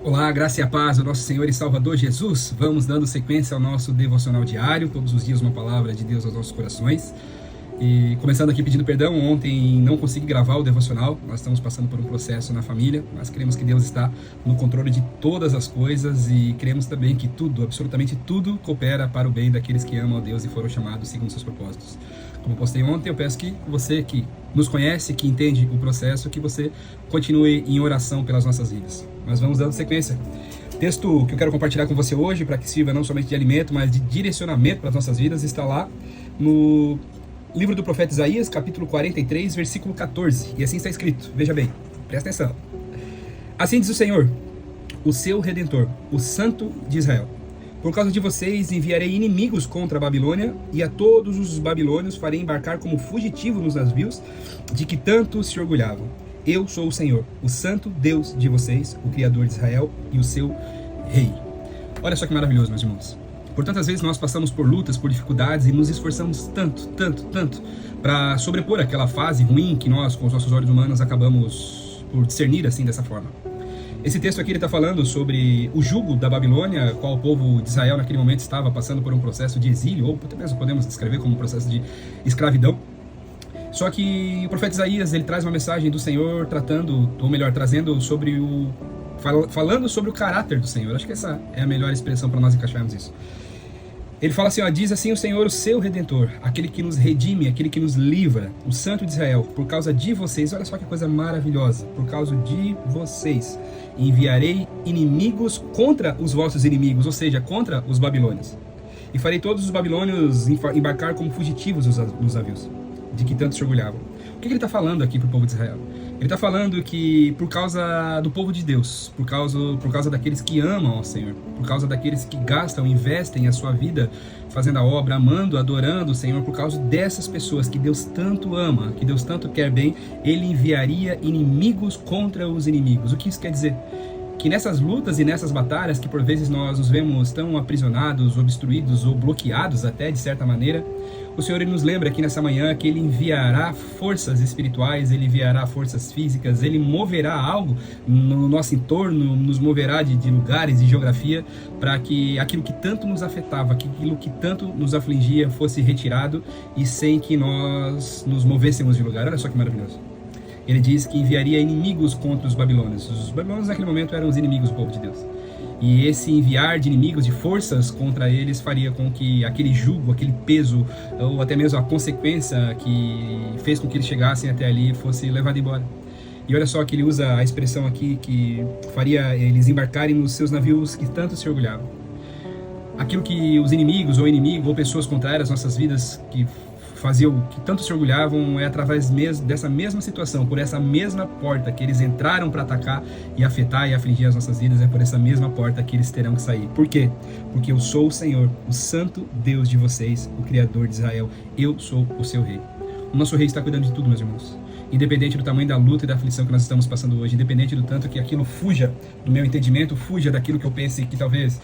Olá, graça e a paz do nosso Senhor e Salvador Jesus. Vamos dando sequência ao nosso devocional diário, todos os dias uma palavra de Deus aos nossos corações. E começando aqui pedindo perdão, ontem não consegui gravar o devocional, nós estamos passando por um processo na família, mas cremos que Deus está no controle de todas as coisas e cremos também que tudo, absolutamente tudo, coopera para o bem daqueles que amam a Deus e foram chamados segundo seus propósitos. Como eu postei ontem, eu peço que você que nos conhece, que entende o processo, que você continue em oração pelas nossas vidas. Mas vamos dando sequência. Texto que eu quero compartilhar com você hoje, para que sirva não somente de alimento, mas de direcionamento para as nossas vidas, está lá no livro do profeta Isaías, capítulo 43, versículo 14. E assim está escrito, veja bem, presta atenção. Assim diz o Senhor, o seu Redentor, o Santo de Israel. Por causa de vocês enviarei inimigos contra a Babilônia, e a todos os babilônios farei embarcar como fugitivo nos navios de que tanto se orgulhavam. Eu sou o Senhor, o Santo Deus de vocês, o Criador de Israel e o seu Rei. Olha só que maravilhoso, meus irmãos. Por tantas vezes nós passamos por lutas, por dificuldades e nos esforçamos tanto para sobrepor aquela fase ruim que nós, com os nossos olhos humanos, acabamos por discernir assim dessa forma. Esse texto aqui ele está falando sobre o jugo da Babilônia, qual o povo de Israel naquele momento estava passando por um processo de exílio, ou até mesmo podemos descrever como um processo de escravidão. Só que o profeta Isaías ele traz uma mensagem do Senhor trazendo sobre falando sobre o caráter do Senhor. Acho que essa é a melhor expressão para nós encaixarmos isso. Ele fala assim, diz assim o Senhor, o seu Redentor, aquele que nos redime, aquele que nos livra, o Santo de Israel, por causa de vocês, olha só que coisa maravilhosa, por causa de vocês, enviarei inimigos contra os vossos inimigos, ou seja, contra os babilônios, e farei todos os babilônios embarcar como fugitivos nos navios, de que tanto se orgulhavam. O que ele está falando aqui para o povo de Israel? Ele está falando que por causa do povo de Deus, por causa daqueles que amam ao Senhor, por causa daqueles que gastam, investem a sua vida fazendo a obra, amando, adorando o Senhor, por causa dessas pessoas que Deus tanto ama, que Deus tanto quer bem, Ele enviaria inimigos contra os inimigos. O que isso quer dizer? Que nessas lutas e nessas batalhas, que por vezes nós nos vemos tão aprisionados, obstruídos ou bloqueados até de certa maneira, o Senhor ele nos lembra aqui nessa manhã que Ele enviará forças espirituais, Ele enviará forças físicas, Ele moverá algo no nosso entorno, nos moverá de lugares, de geografia, para que aquilo que tanto nos afetava, aquilo que tanto nos afligia fosse retirado e sem que nós nos movêssemos de lugar. Olha só que maravilhoso. Ele diz que enviaria inimigos contra os babilônios. Os babilônios naquele momento eram os inimigos do povo de Deus. E esse enviar de inimigos, de forças contra eles, faria com que aquele jugo, aquele peso, ou até mesmo a consequência que fez com que eles chegassem até ali fosse levado embora. E olha só que ele usa a expressão aqui que faria eles embarcarem nos seus navios que tanto se orgulhavam. Aquilo que os inimigos ou pessoas contrárias às nossas vidas que faziam, que tanto se orgulhavam, é através dessa mesma situação, por essa mesma porta que eles entraram para atacar e afetar e afligir as nossas vidas, é por essa mesma porta que eles terão que sair. Por quê? Porque eu sou o Senhor, o Santo Deus de vocês, o Criador de Israel. Eu sou o seu Rei. O nosso Rei está cuidando de tudo, meus irmãos. Independente do tamanho da luta e da aflição que nós estamos passando hoje, independente do tanto que aquilo fuja do meu entendimento, fuja daquilo que eu pense que talvez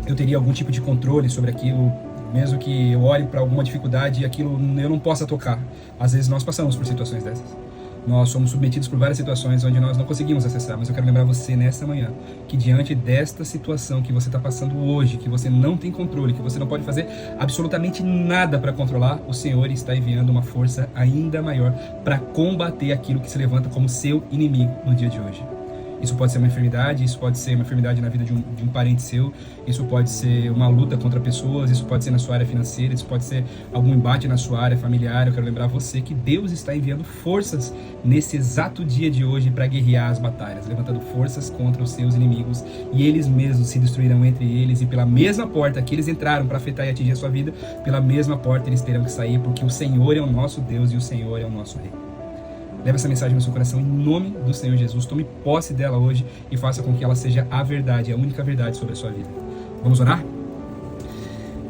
eu teria algum tipo de controle sobre aquilo, mesmo que eu olhe para alguma dificuldade e aquilo eu não possa tocar. Às vezes nós passamos por situações dessas. Nós somos submetidos por várias situações onde nós não conseguimos acessar, mas eu quero lembrar você nessa manhã que diante desta situação que você está passando hoje, que você não tem controle, que você não pode fazer absolutamente nada para controlar, o Senhor está enviando uma força ainda maior para combater aquilo que se levanta como seu inimigo no dia de hoje. Isso pode ser uma enfermidade, isso pode ser uma enfermidade na vida de um parente seu, isso pode ser uma luta contra pessoas, isso pode ser na sua área financeira, isso pode ser algum embate na sua área familiar. Eu quero lembrar você que Deus está enviando forças nesse exato dia de hoje para guerrear as batalhas, levantando forças contra os seus inimigos, e eles mesmos se destruirão entre eles, e pela mesma porta que eles entraram para afetar e atingir a sua vida, pela mesma porta eles terão que sair, porque o Senhor é o nosso Deus e o Senhor é o nosso Rei. Leve essa mensagem no seu coração em nome do Senhor Jesus. Tome posse dela hoje e faça com que ela seja a verdade, a única verdade sobre a sua vida. Vamos orar?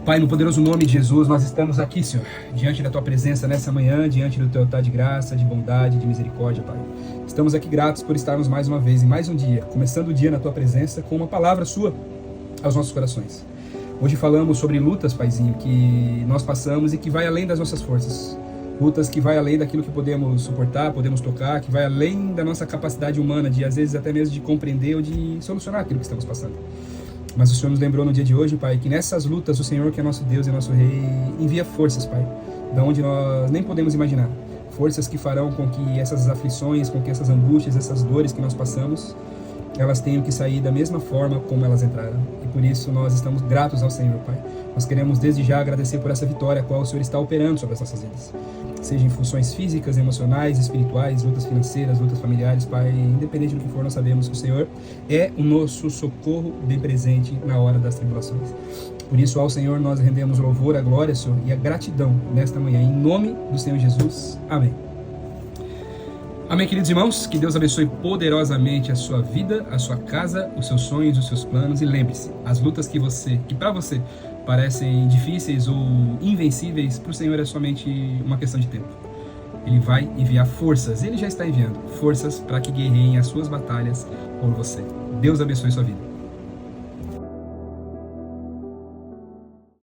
Pai, no poderoso nome de Jesus, nós estamos aqui, Senhor, diante da Tua presença nessa manhã, diante do Teu altar de graça, de bondade, de misericórdia, Pai. Estamos aqui gratos por estarmos mais uma vez, em mais um dia, começando o dia na Tua presença com uma palavra Sua aos nossos corações. Hoje falamos sobre lutas, Paizinho, que nós passamos e que vai além das nossas forças. lutas que vai além daquilo que podemos suportar, podemos tocar, que vai além da nossa capacidade humana de, às vezes, até mesmo de compreender ou de solucionar aquilo que estamos passando. Mas o Senhor nos lembrou no dia de hoje, Pai, que nessas lutas o Senhor, que é nosso Deus e nosso Rei, envia forças, Pai, da onde nós nem podemos imaginar. Forças que farão com que essas aflições, com que essas angústias, essas dores que nós passamos, elas tenham que sair da mesma forma como elas entraram. E por isso nós estamos gratos ao Senhor, Pai. Nós queremos desde já agradecer por essa vitória a qual o Senhor está operando sobre as nossas vidas. Seja em funções físicas, emocionais, espirituais, lutas financeiras, lutas familiares, Pai, independente do que for, nós sabemos que o Senhor é o nosso socorro bem presente na hora das tribulações. Por isso, ao Senhor, nós rendemos louvor, a glória, Senhor, e a gratidão nesta manhã, em nome do Senhor Jesus. Amém. Amém, queridos irmãos, que Deus abençoe poderosamente a sua vida, a sua casa, os seus sonhos, os seus planos, e lembre-se, as lutas que para você parecem difíceis ou invencíveis, para o Senhor é somente uma questão de tempo. Ele vai enviar forças, Ele já está enviando forças para que guerreiem as suas batalhas por você. Deus abençoe sua vida.